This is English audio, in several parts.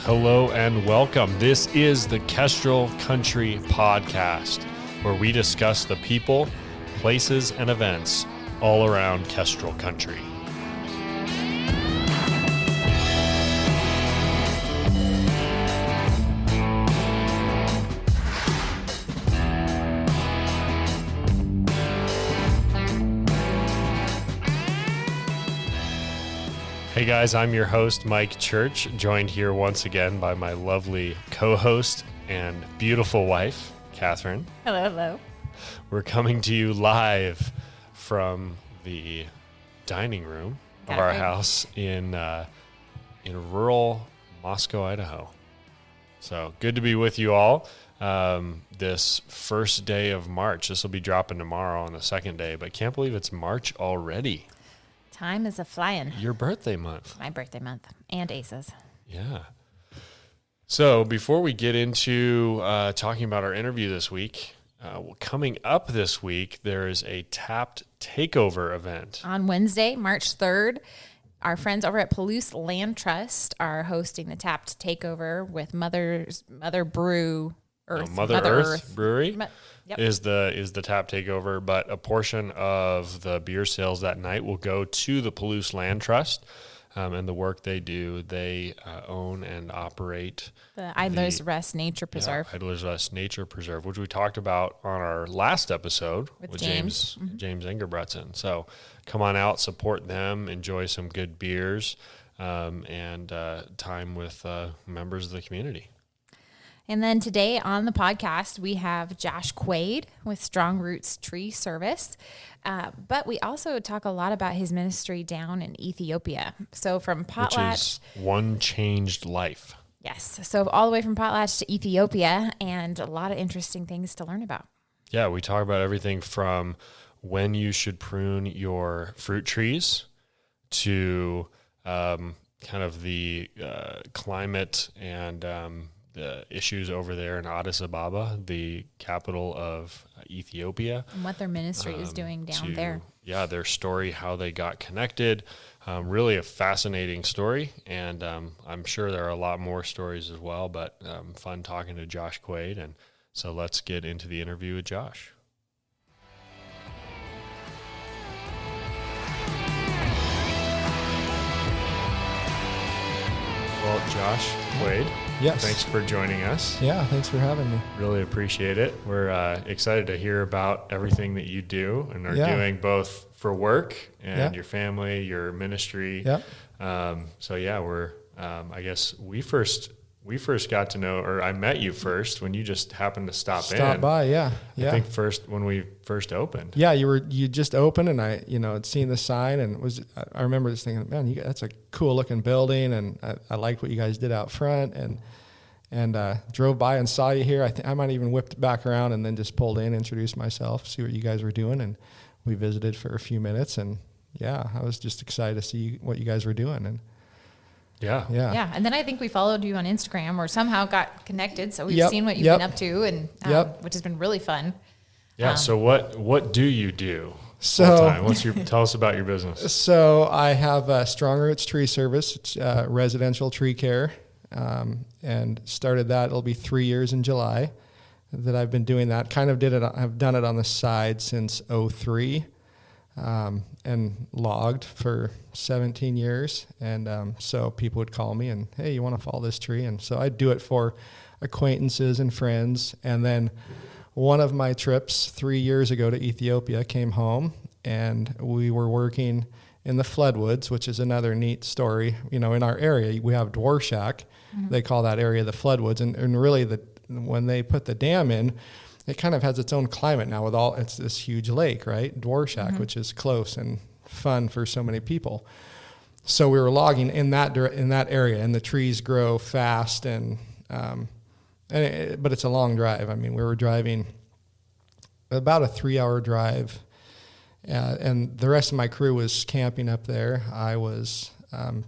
Hello and welcome. This is the Kestrel Country Podcast, where we discuss the people, places, and events all around Kestrel Country. Hey guys, I'm your host, Mike Church, joined here once again by my lovely co-host and beautiful wife, Catherine. Hello, hello. We're coming to you live from the dining room of our house in rural Moscow, Idaho. So good to be with you all this first day of March. This will be dropping tomorrow on the second day, but can't believe it's March already. Time is a-flying. Your birthday month. My birthday month. And Ace's. Yeah. So before we get into talking about our interview this week, coming up this week, there is a Tapped Takeover event. On Wednesday, March 3rd, our friends over at Potlatch Land Trust are hosting the Tapped Takeover with Mother Earth Brewery. Yep. is the Tap Takeover, but a portion of the beer sales that night will go to the Potlatch Land Trust, and the work they do. They own and operate the Idler's Rest Nature Preserve. Yeah, Idler's Rest Nature Preserve, which we talked about on our last episode with James Engerbretson. So come on out, support them, enjoy some good beers, and time with members of the community. And then today on the podcast, we have Josh Quuade with Strong Roots Tree Service. But we also talk a lot about his ministry down in Ethiopia. So from Potlatch. Which is One Changed Life. Yes. So all the way from Potlatch to Ethiopia, and a lot of interesting things to learn about. Yeah, we talk about everything from when you should prune your fruit trees to kind of the climate and the issues over there in Addis Ababa, the capital of Ethiopia. And what their ministry is doing down there. Yeah, their story, how they got connected. Really a fascinating story. And I'm sure there are a lot more stories as well, but fun talking to Josh Quuade. And so let's get into the interview with Josh. Well, Josh Quuade. Yes. Thanks for joining us. Yeah, thanks for having me. Really appreciate it. We're excited to hear about everything that you do and are doing both for work and your family, your ministry. Yep. So yeah, we're I guess we first got to know, or I met you first when you just happened to stop by, yeah. I think when we first opened. Yeah, you just opened, and I had seen the sign, and I remember just thinking, man, that's a cool looking building, and I liked what you guys did out front, and drove by and saw you here. I might even whipped back around and then just pulled in, introduced myself, see what you guys were doing, and we visited for a few minutes, and yeah, I was just excited to see what you guys were doing, and Yeah. And then I think we followed you on Instagram or somehow got connected. So we've seen what you've been up to, and which has been really fun. Yeah. So what do you do? So Tell us about your business. So I have a Strong Roots Tree Service. It's residential tree care, and started that. It'll be 3 years in July that I've been doing that. I've done it on the side since 2003. And logged for 17 years. And so people would call me and, hey, you want to follow this tree? And so I'd do it for acquaintances and friends. And then one of my trips 3 years ago to Ethiopia came home, and we were working in the floodwoods, which is another neat story. In our area, we have Dworshak. Mm-hmm. They call that area the floodwoods. And really when they put the dam in, it kind of has its own climate now it's this huge lake, right? Dworshak, which is close and fun for so many people. So we were logging in that area, and the trees grow fast, but it's a long drive. I mean, we were driving about a 3-hour drive, and the rest of my crew was camping up there. I was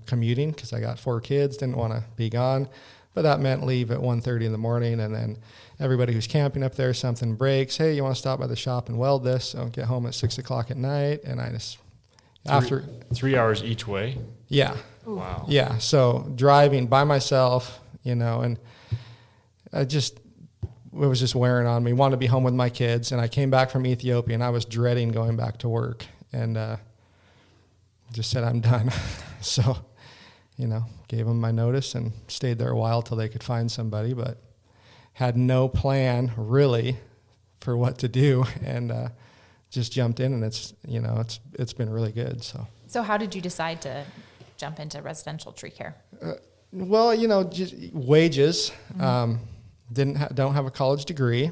commuting because I got 4 kids, didn't want to be gone. But that meant leave at 1:30 in the morning, and then everybody who's camping up there, something breaks. Hey, you want to stop by the shop and weld this? So get home at 6 o'clock at night, and I just after 3 hours each way. Yeah. Wow. Yeah. So driving by myself, and it was just wearing on me. Wanted to be home with my kids, and I came back from Ethiopia, and I was dreading going back to work, and just said, I'm done. So, gave them my notice and stayed there a while till they could find somebody, but had no plan really for what to do, and just jumped in, and it's been really good. So how did you decide to jump into residential tree care? Well, just wages. Don't have a college degree,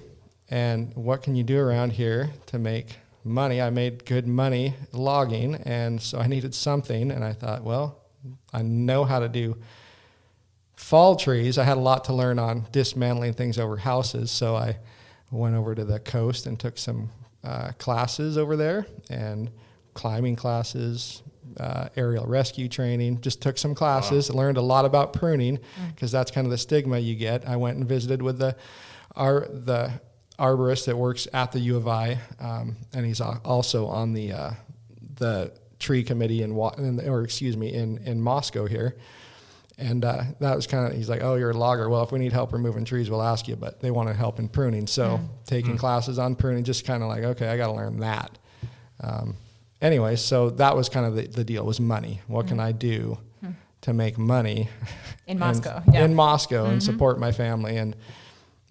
and what can you do around here to make money? I made good money logging, and so I needed something, and I thought, well, I know how to do fall trees. I had a lot to learn on dismantling things over houses, so I went over to the coast and took some classes over there, and climbing classes, aerial rescue training, just took some classes. Wow. Learned a lot about pruning, because that's kind of the stigma you get. I went and visited with the arborist that works at the U of I, and he's also on the tree committee in Moscow here. And that was he's like, oh, you're a logger. Well, if we need help removing trees, we'll ask you, but they want to help in pruning. So taking classes on pruning, just kind of like, okay, I got to learn that. Anyway, so that was kind of the deal, was money. What can I do to make money in Moscow? In Moscow, and support my family, and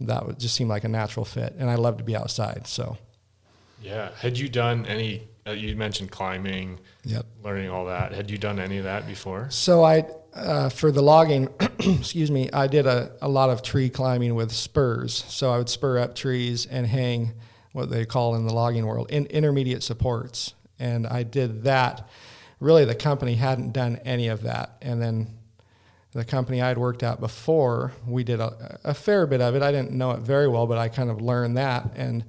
that would just seem like a natural fit. And I love to be outside. So, yeah. Had you done any? You mentioned climbing, learning all that. Had you done any of that before? So for the logging, excuse me, I did a lot of tree climbing with spurs. So I would spur up trees and hang what they call in the logging world intermediate supports. And I did that. Really, the company hadn't done any of that. And then the company I'd worked at before, we did a fair bit of it. I didn't know it very well, but I kind of learned that. And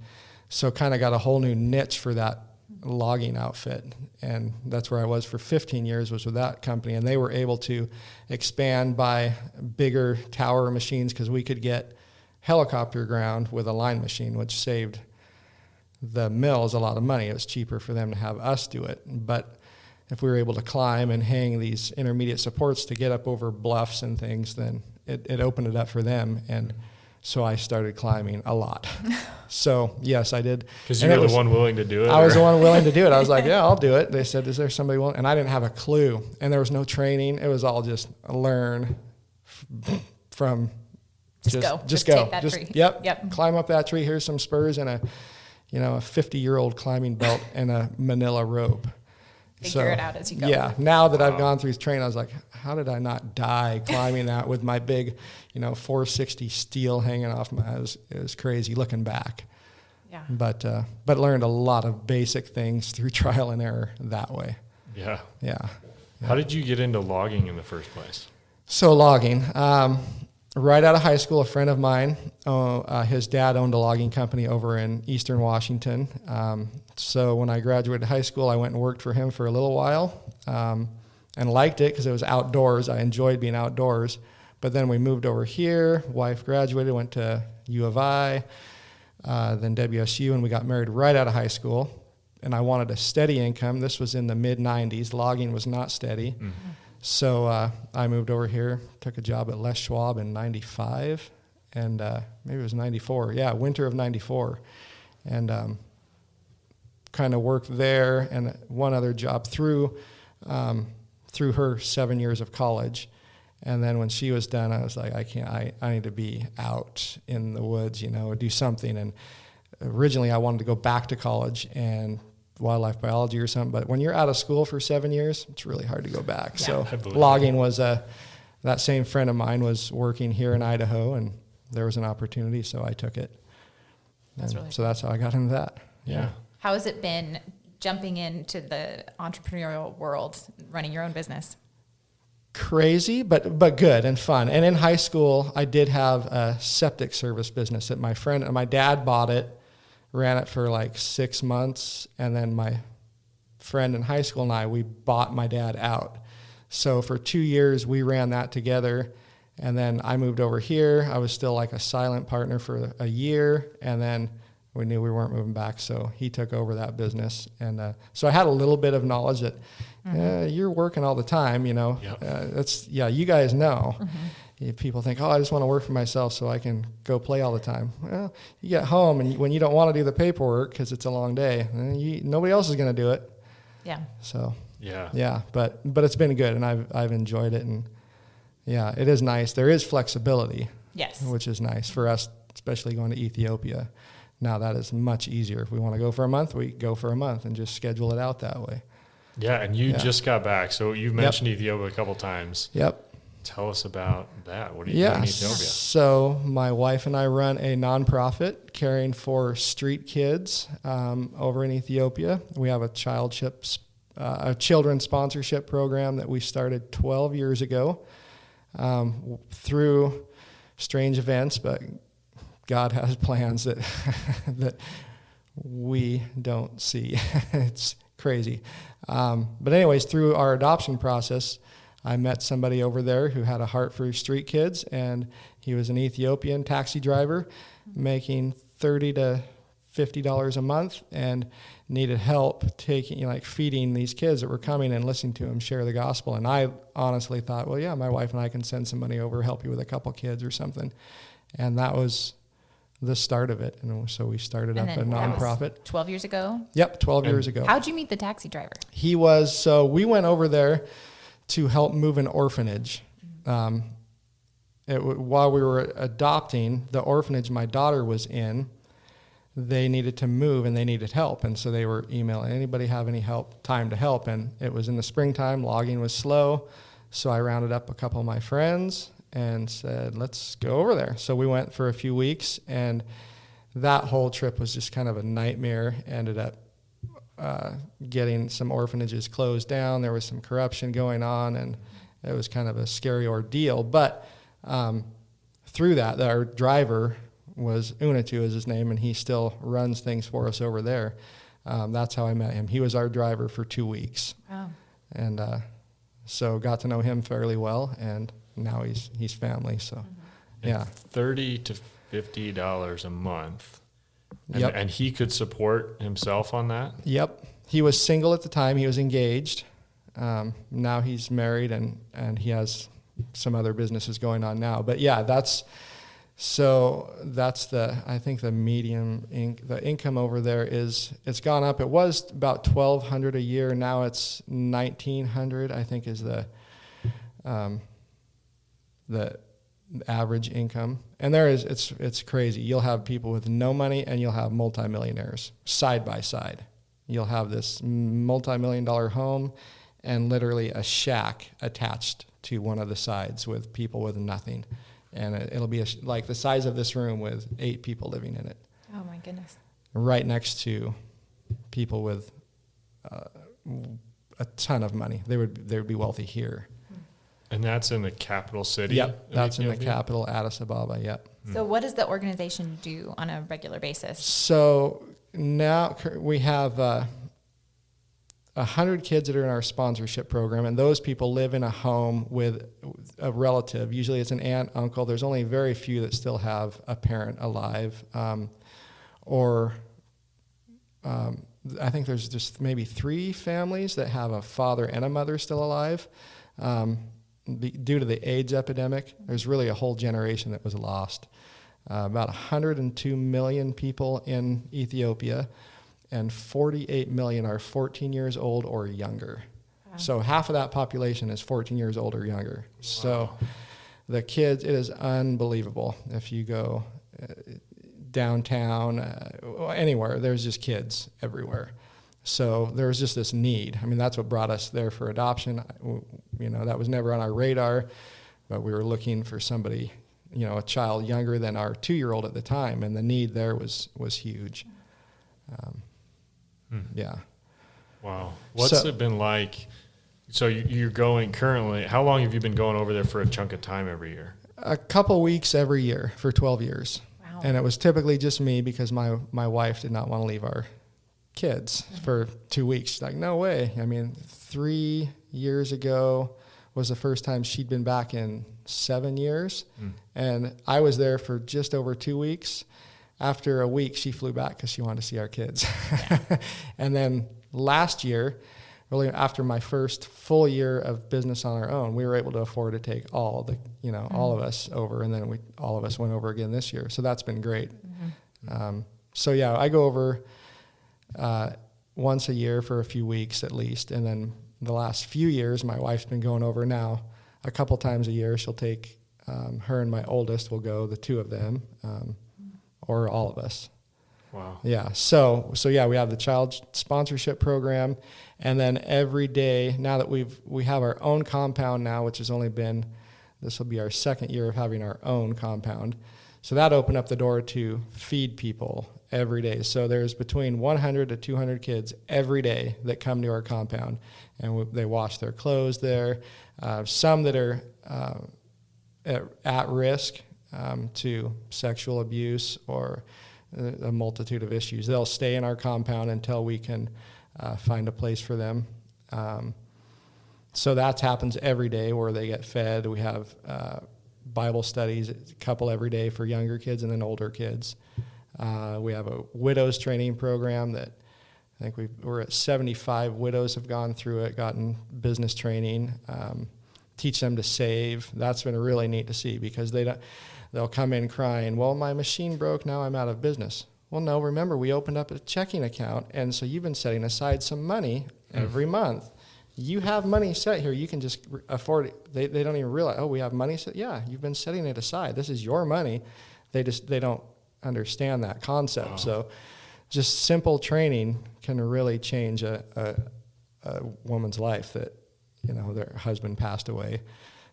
so kind of got a whole new niche for that logging outfit. And that's where I was for 15 years, was with that company. And they were able to expand by bigger tower machines, because we could get helicopter ground with a line machine, which saved the mills a lot of money. It was cheaper for them to have us do it. But if we were able to climb and hang these intermediate supports to get up over bluffs and things, then it opened it up for them. And so I started climbing a lot. So yes, I did. Because you were the one willing to do it? I was the one willing to do it. I was like, yeah, I'll do it. They said, is there somebody willing? And I didn't have a clue. And there was no training. It was all just learn from just go. Take that tree. Yep. Climb up that tree. Here's some spurs and a 50-year-old climbing belt and a manila rope. Figure it out as you go. Yeah. Now that I've gone through training, I was like, how did I not die climbing that with my big, 460 steel hanging off my, it was crazy looking back. Yeah. But learned a lot of basic things through trial and error that way. Yeah. Yeah. How did you get into logging in the first place? So logging, right out of high school, a friend of mine, his dad owned a logging company over in Eastern Washington. So when I graduated high school, I went and worked for him for a little while, and liked it because it was outdoors. I enjoyed being outdoors. But then we moved over here. Wife graduated, went to U of I, then WSU, and we got married right out of high school. And I wanted a steady income. This was in the mid-'90s. Logging was not steady. Mm-hmm. So I moved over here, took a job at Les Schwab in 95, and maybe it was 94. Yeah, winter of 94. And kind of worked there, and one other job through her 7 years of college. And then when she was done, I was like, I need to be out in the woods, do something. And originally I wanted to go back to college and wildlife biology or something, but when you're out of school for 7 years, it's really hard to go back. Yeah, so logging was that same friend of mine was working here in Idaho, and there was an opportunity, so I took it. That's really so cool. That's how I got into that. Yeah. How has it been jumping into the entrepreneurial world, running your own business? Crazy, but good and fun. And in high school, I did have a septic service business that my dad bought it, ran it for like 6 months, and then my friend in high school and I, we bought my dad out. So for 2 years, we ran that together, and then I moved over here. I was still like a silent partner for a year, and then we knew we weren't moving back, so he took over that business. And so I had a little bit of knowledge that you're working all the time, Yep. You guys know. people think, oh, I just want to work for myself so I can go play all the time. Well, you get home and when you don't want to do the paperwork because it's a long day, nobody else is going to do it. Yeah. So yeah, but it's been good, and I've enjoyed it, and yeah, it is nice. There is flexibility, yes, which is nice for us, especially going to Ethiopia. Now that is much easier. If we want to go for a month, we go for a month and just schedule it out that way. Yeah, and you just got back, so you've mentioned Ethiopia a couple times. Yep. Tell us about that. What are you doing in Ethiopia? So my wife and I run a nonprofit caring for street kids over in Ethiopia. We have a children's sponsorship program that we started 12 years ago through strange events, but God has plans that that we don't see. It's crazy. But anyways, through our adoption process, I met somebody over there who had a heart for street kids, and he was an Ethiopian taxi driver making $30 to $50 a month and needed help feeding these kids that were coming and listening to him share the gospel. And I honestly thought, well, yeah, my wife and I can send some money over, help you with a couple kids or something. And that was the start of it. And so we started up a nonprofit. 12 years ago? Yep, 12 years ago. How'd you meet the taxi driver? So we went over there to help move an orphanage. While we were adopting, the orphanage my daughter was in, they needed to move and they needed help. And so they were emailing, anybody have any time to help? And it was in the springtime, logging was slow. So I rounded up a couple of my friends and said, let's go over there. So we went for a few weeks, and that whole trip was just kind of a nightmare. Ended up getting some orphanages closed down. There was some corruption going on, and it was kind of a scary ordeal. But through that, our driver was Unitu is his name, and he still runs things for us over there. That's how I met him. He was our driver for 2 weeks. Wow. And so got to know him fairly well, and now he's family. So, yeah. $30 to $50 a month. Yep. And he could support himself on that? Yep. He was single at the time. He was engaged. Now he's married, and he has some other businesses going on now. But yeah, that's I think the medium the income over there it's gone up. It was about $1,200 a year. Now it's $1,900, I think, is the average income. And it's crazy. You'll have people with no money, and you'll have multimillionaires side by side. You'll have this multi-million-dollar home and literally a shack attached to one of the sides with people with nothing. And it'll be like the size of this room with 8 people living in it. Oh my goodness. Right next to people with a ton of money. They would be wealthy here. And that's in the capital city? Yep, that's in the capital, Addis Ababa, yep. So what does the organization do on a regular basis? So now we have 100 kids that are in our sponsorship program, and those people live in a home with a relative. Usually it's an aunt, uncle. There's only very few that still have a parent alive. I think there's just maybe 3 families that have a father and a mother still alive. Due to the AIDS epidemic, there's really a whole generation that was lost. About 102 million people in Ethiopia, and 48 million are 14 years old or younger. Wow. So half of that population is 14 years old or younger. Wow. So the kids, it is unbelievable. If you go downtown, anywhere, there's just kids everywhere. So there was just this need. I mean, that's what brought us there for adoption. That was never on our radar, but we were looking for somebody, a child younger than our 2-year-old at the time, and the need there was huge. Yeah. Wow. What's it been like? So you're going currently, how long have you been going over there for a chunk of time every year? A couple weeks every year for 12 years. Wow. And it was typically just me because my wife did not want to leave our kids for 2 weeks. Like, no way. I mean, 3 years ago was the first time she'd been back in 7 years. And I was there for just over 2 weeks. After a week, she flew back because she wanted to see our kids. Yeah. And then last year, really after my first full year of business on our own, we were able to afford to take all of us over, and then all of us went over again this year. So that's been great. So yeah, I go over once a year for a few weeks at least, and then the last few years, my wife's been going over now a couple times a year. She'll take her and my oldest will go, the two of them, or all of us. Wow. Yeah. So yeah, we have the child sponsorship program, and then every day now that we have our own compound now, which has only been, this will be our second year of having our own compound. So that opened up the door to feed people every day. So there's between 100 to 200 kids every day that come to our compound, and they wash their clothes there. Some that are at risk to sexual abuse or a multitude of issues. They'll stay in our compound until we can find a place for them. So that happens every day where they get fed. We have Bible studies, a couple every day for younger kids and then older kids. We have a widows training program that I think we're at 75 widows have gone through it, gotten business training, teach them to save. That's been really neat to see because they'll come in crying, well, my machine broke, now I'm out of business. Well, no, remember, we opened up a checking account, and so you've been setting aside some money every month. You have money set here. You can just afford it. They don't even realize, oh, we have money set? Yeah, you've been setting it aside. This is your money. They don't understand that concept. Wow. So just simple training can really change a woman's life that, their husband passed away.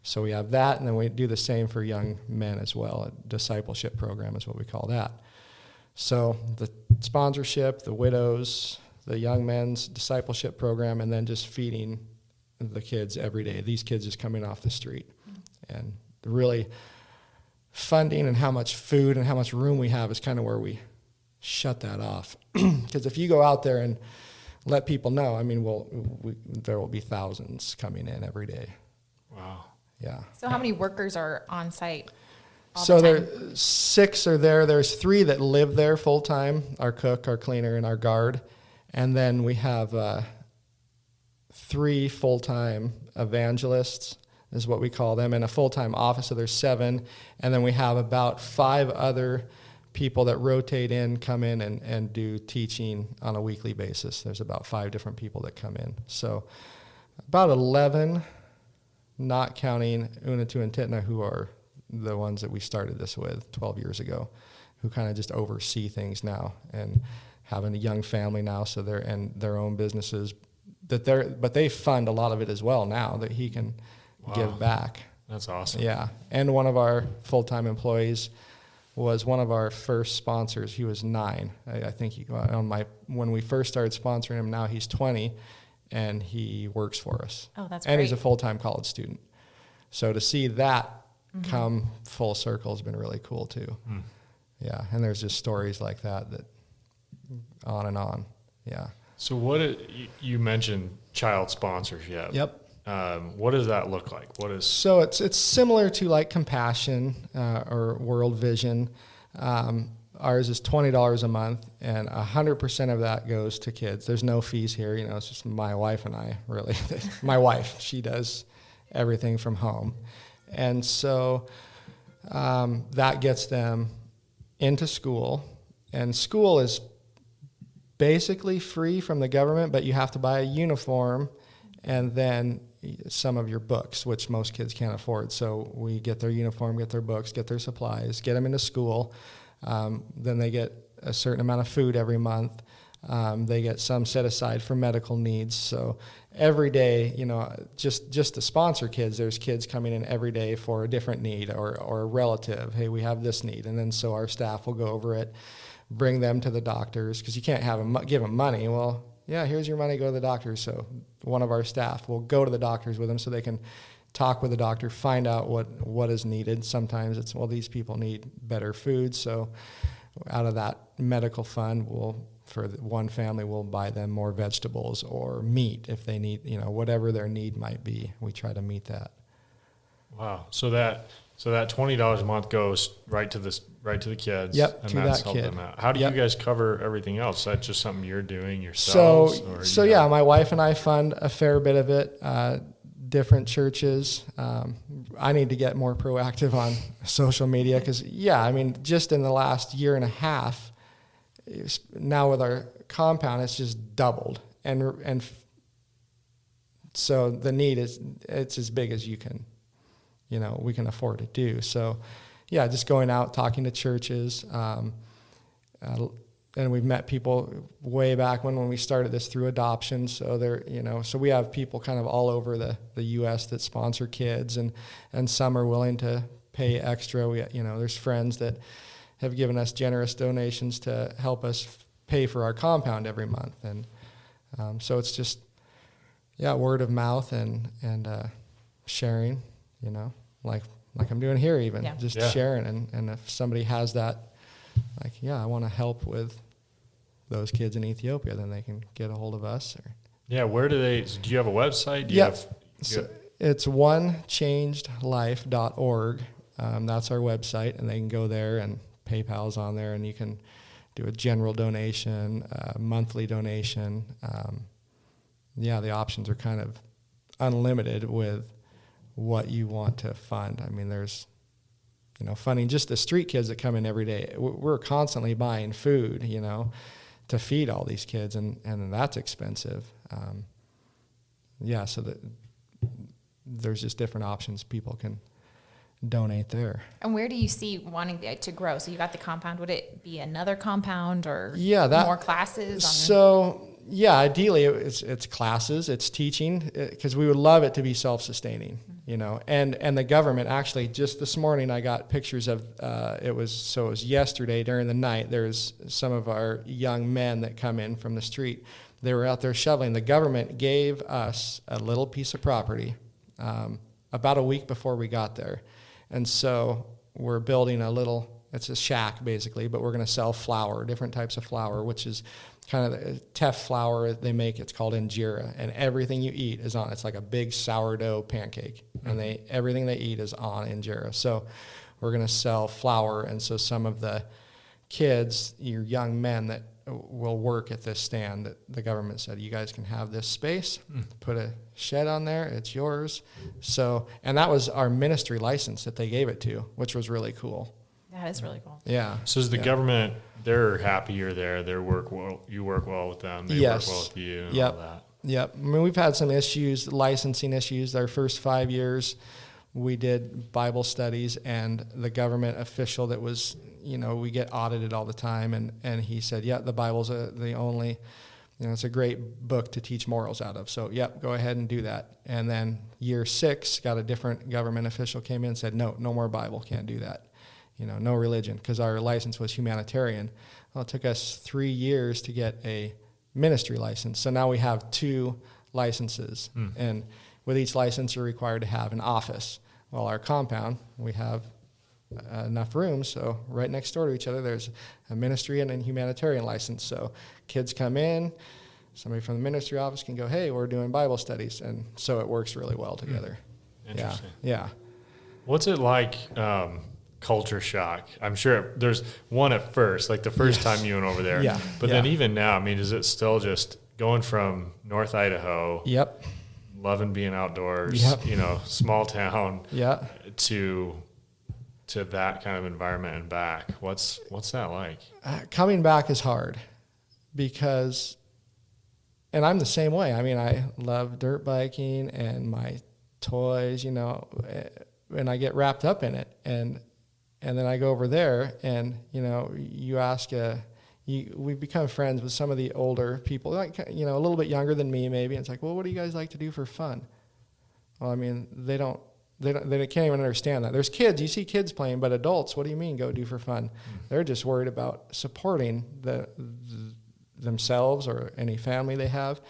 So we have that, and then we do the same for young men as well. A discipleship program is what we call that. So the sponsorship, the widows, the young men's discipleship program, and then just feeding the kids every day. These kids just coming off the street. And really funding and how much food and how much room we have is kind of where we shut that off. Because if you go out there and let people know, I mean, there will be thousands coming in every day. Wow. Yeah. So how many workers are on site all so the time? There 6 are there. There's 3 that live there full time, our cook, our cleaner, and our guard. And then we have 3 full-time evangelists is what we call them, and a full-time office, so there's 7. And then we have about 5 other people that rotate in, come in, and do teaching on a weekly basis. There's about 5 different people that come in. So about 11, not counting Unitu and Titna, who are the ones that we started this with 12 years ago, who kind of just oversee things now and having a young family now, so they're in their own businesses. But they fund a lot of it as well now that he can give back. That's awesome. Yeah, and one of our full-time employees was one of our first sponsors. He was 9. I think when we first started sponsoring him. Now he's 20, and he works for us. Oh, that's great. And he's a full-time college student. So to see that come full circle has been really cool too. Yeah, and there's just stories like that on and on. Yeah. So you mentioned child sponsorship. Yep. What does that look like? So it's similar to like Compassion or World Vision. Ours is $20 a month, and 100% of that goes to kids. There's no fees here. It's just my wife and I, really. My wife, she does everything from home. And so that gets them into school, and school is basically free from the government, but you have to buy a uniform and then some of your books, which most kids can't afford. So we get their uniform, get their books, get their supplies, get them into school. Then they get a certain amount of food every month. They get some set aside for medical needs. So every day, just to sponsor kids, there's kids coming in every day for a different need or a relative. Hey, we have this need. And then so our staff will go over it, bring them to the doctors, because you can't give them money. Well, yeah, here's your money, go to the doctor. So one of our staff will go to the doctors with them so they can talk with the doctor, find out what is needed. Sometimes it's, these people need better food. So out of that medical fund, for one family, we'll buy them more vegetables or meat if they need, whatever their need might be. We try to meet that. Wow. So that So that $20 a month goes right to the kids. Yep, and to that's that helping kid. them out. How do Yep. you guys cover everything else? Is that just something you're doing yourselves? So yeah, my wife and I fund a fair bit of it. Different churches. I need to get more proactive on social media because, just in the last year and a half, now with our compound, it's just doubled. And so the need it's as big as we can afford to do. So, yeah, just going out, talking to churches. And we've met people way back when we started this through adoption. So so we have people kind of all over the U.S. that sponsor kids, and some are willing to pay extra. There's friends that have given us generous donations to help us pay for our compound every month, and so it's just word of mouth and sharing. Like I'm doing here, even sharing, and if somebody has that, I want to help with those kids in Ethiopia, then they can get a hold of us. Where do you have a website? It's onechangedlife.org. That's our website, and they can go there, and PayPal's on there, and you can do a general donation, monthly donation. The options are kind of unlimited with what you want to fund. I mean, there's funding just the street kids that come in every day. We're constantly buying food, to feed all these kids, and that's expensive. So that there's just different options people can donate there. And where do you see wanting to grow? So you got the compound. Would it be another compound or more classes? Ideally it's classes, it's teaching, because we would love it to be self-sustaining, and the government actually, just this morning I got pictures of, it was yesterday during the night, there's some of our young men that come in from the street. They were out there shoveling. The government gave us a little piece of property about a week before we got there. And so we're building it's a shack basically, but we're going to sell flour, different types of flour, which is kind of the teff flour they make. It's called injera, and everything you eat is on. It's like a big sourdough pancake, and everything they eat is on injera. So we're going to sell flour, and so some of the kids, your young men that will work at this stand, that the government said, you guys can have this space, put a shed on there, it's yours. So, and that was our ministry license that they gave it to, which was really cool. That is really cool. Yeah. So is the government, they're happy you're there, you work well with them, they work well with you, and all that. Yep. I mean, we've had some issues, licensing issues. Our first 5 years, we did Bible studies, and the government official that was, we get audited all the time, and he said, the Bible's the only, it's a great book to teach morals out of. So, go ahead and do that. And then year 6, got a different government official came in and said, no more Bible, can't do that. No religion, because our license was humanitarian. Well, it took us 3 years to get a ministry license. So now we have 2 licenses. And with each license, you're required to have an office. Well, our compound, we have enough rooms, so right next door to each other, there's a ministry and a humanitarian license. So kids come in, somebody from the ministry office can go, hey, we're doing Bible studies. And so it works really well together. Interesting. Yeah. What's it like, culture shock? I'm sure there's one at first, like the first time you went over there. Yeah. But then even now, I mean, is it still just going from North Idaho? Yep. Loving being outdoors, small town, to that kind of environment and back. What's that like? Coming back is hard because, and I'm the same way. I mean, I love dirt biking and my toys, and I get wrapped up in it. And then I go over there and, you ask, we've become friends with some of the older people, like, a little bit younger than me maybe. And it's like, well, what do you guys like to do for fun? Well, I mean, they can't even understand that. There's kids, you see kids playing, but adults, what do you mean go do for fun? They're just worried about supporting themselves or any family they have.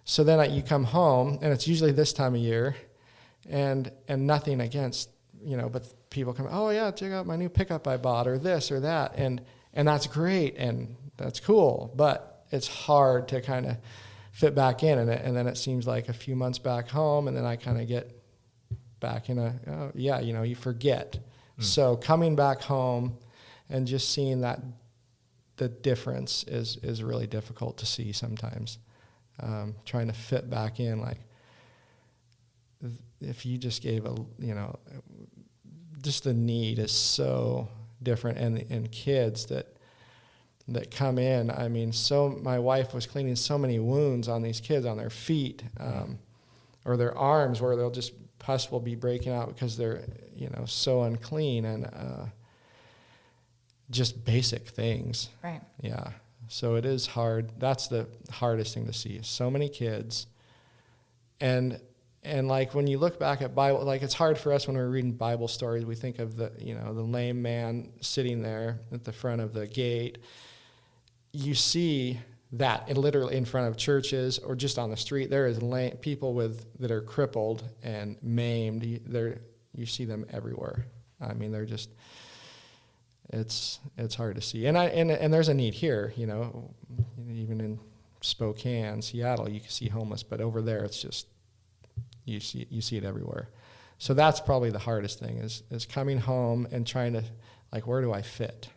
So then you come home, and it's usually this time of year, and nothing against, but people come, oh yeah, check out my new pickup I bought, or this or that, and that's great, and that's cool, but it's hard to kind of fit back in, and then it seems like a few months back home, and then I kind of get back in you forget. So coming back home and just seeing that the difference is really difficult to see sometimes. Trying to fit back in, like if you just gave just the need is so different, and kids that come in. I mean, my wife was cleaning so many wounds on these kids on their feet, or their arms, where pus will be breaking out because they're so unclean, and just basic things. Right. Yeah. So it is hard. That's the hardest thing to see. So many kids, and like when you look back at Bible, like it's hard for us when we're reading Bible stories. We think of the lame man sitting there at the front of the gate. You see that literally in front of churches or just on the street. There is people that are crippled and maimed. You see them everywhere. I mean, they're just. It's hard to see, and there's a need here. Even in Spokane, Seattle, you can see homeless, but over there, it's just you see it everywhere. So that's probably the hardest thing is coming home and trying to, like, where do I fit?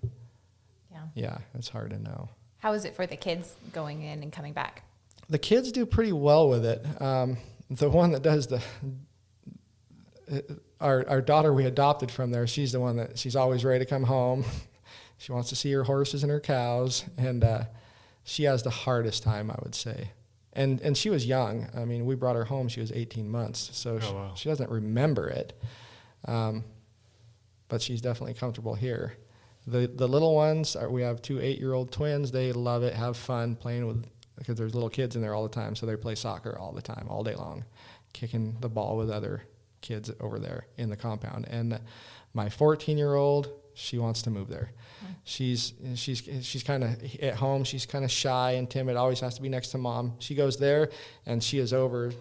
Yeah, it's hard to know. How is it for the kids going in and coming back? The kids do pretty well with it. The one that does our daughter we adopted from there, she's the one that she's always ready to come home. She wants to see her horses and her cows, and she has the hardest time, I would say. And she was young. I mean, we brought her home, she was 18 months, so she doesn't remember it. But she's definitely comfortable here. The little ones, we have 2 8-year-old twins. They love it, have fun playing with, because there's little kids in there all the time, so they play soccer all the time, all day long, kicking the ball with other kids over there in the compound. And my 14-year-old, she wants to move there. She's kind of at home. She's kind of shy and timid, always has to be next to mom. She goes there, and she is over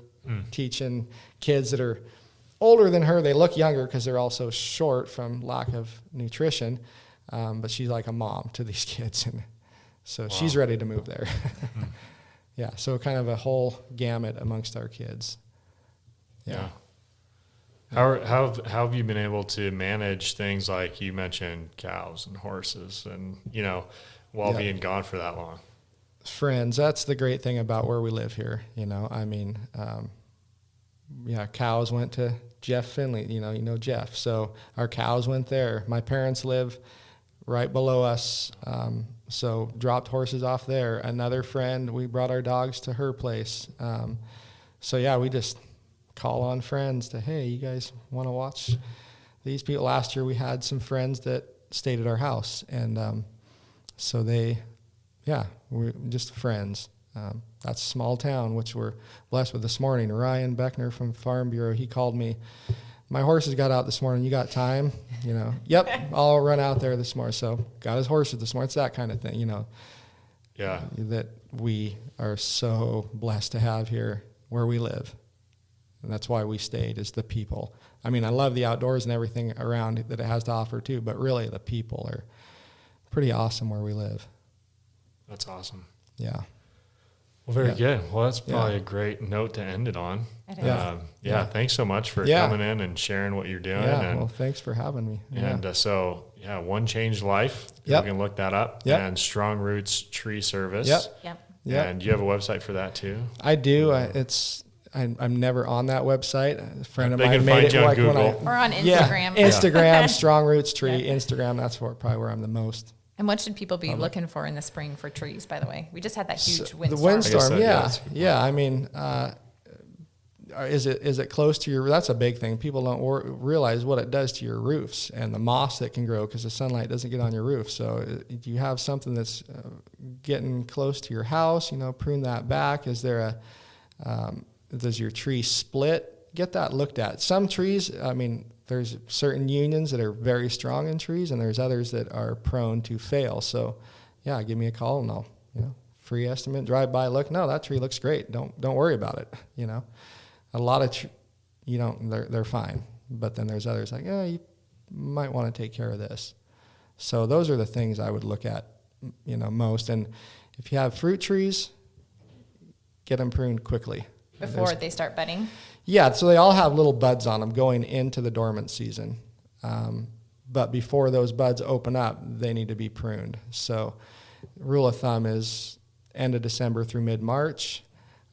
teaching kids that are older than her. They look younger because they're all so short from lack of nutrition, but she's like a mom to these kids, and so she's ready to move there. Yeah, so kind of a whole gamut amongst our kids. Yeah. How have you been able to manage things like you mentioned cows and horses and, while being gone for that long? Friends, that's the great thing about where we live here. I mean, cows went to Jeff Finley, you know Jeff. So our cows went there. My parents live right below us. So dropped horses off there. Another friend, we brought our dogs to her place. We just call on friends to, hey, you guys want to watch these people? Last year we had some friends that stayed at our house, and so we're just friends. That's a small town, which we're blessed with. This morning, Ryan Beckner from Farm Bureau, he called me. My horses got out this morning. You got time? Yep, I'll run out there this morning. So got his horses this morning. It's that kind of thing, Yeah. That we are so blessed to have here where we live. And that's why we stayed, is the people. I mean, I love the outdoors and everything around that it has to offer too, but really the people are pretty awesome where we live. That's awesome. Yeah. Well, very good. Well, that's probably a great note to end it on. It is. Thanks so much for coming in and sharing what you're doing. Well, thanks for having me. And One Changed Life. You can look that up. And Strong Roots Tree Service. Yep. And you have a website for that too? I do. I'm never on that website. A friend of mine made it on Google. Or on Instagram. Instagram, Strong Roots Tree. Instagram, that's probably where I'm the most. And what should people be looking for in the spring for trees, by the way? We just had that huge windstorm. The windstorm, I mean, is it close to your? That's a big thing. People don't realize what it does to your roofs and the moss that can grow because the sunlight doesn't get on your roof. So do you have something that's getting close to your house? Prune that back. Is there does your tree split? Get that looked at. Some trees, I mean, there's certain unions that are very strong in trees, and there's others that are prone to fail. So, give me a call, and I'll, free estimate, drive by, look. No, that tree looks great. Don't worry about it. A lot of, they're fine. But then there's others like, you might want to take care of this. So those are the things I would look at, most. And if you have fruit trees, get them pruned quickly before they start budding. Yeah, so they all have little buds on them going into the dormant season. But before those buds open up, they need to be pruned. So rule of thumb is end of December through mid-March.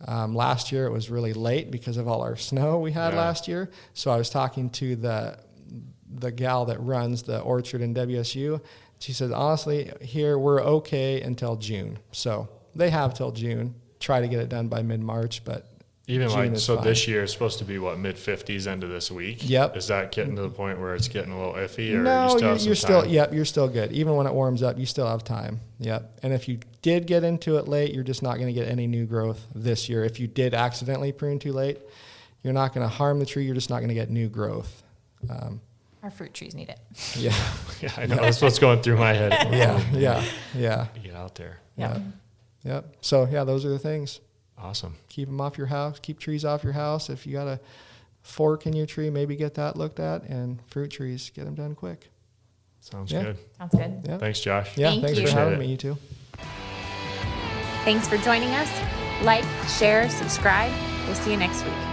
Last year it was really late because of all our snow we had last year. So I was talking to the gal that runs the orchard in WSU. She says, honestly, here we're okay until June. So they have till June. Try to get it done by mid-March, but even June like, so fine. This year is supposed to be what, mid-50s end of this week? Yep. Is that getting to the point where it's getting a little iffy, or no, you still have you're some still, time? yep, you're still good. Even when it warms up, you still have time. Yep. And if you did get into it late, you're just not going to get any new growth this year. If you did accidentally prune too late, you're not going to harm the tree. You're just not going to get new growth. Our fruit trees need it. Yeah. Yeah, I know. That's what's going through my head. Yeah. Get out there. Yep. So yeah, those are the things. Awesome. Keep them off your house. Keep trees off your house. If you got a fork in your tree, maybe get that looked at. And fruit trees, get them done quick. Sounds good. Sounds good. Yeah. Thanks, Josh. Yeah, Thank thanks you. for having Appreciate me. You too. Thanks for joining us. Like, share, subscribe. We'll see you next week.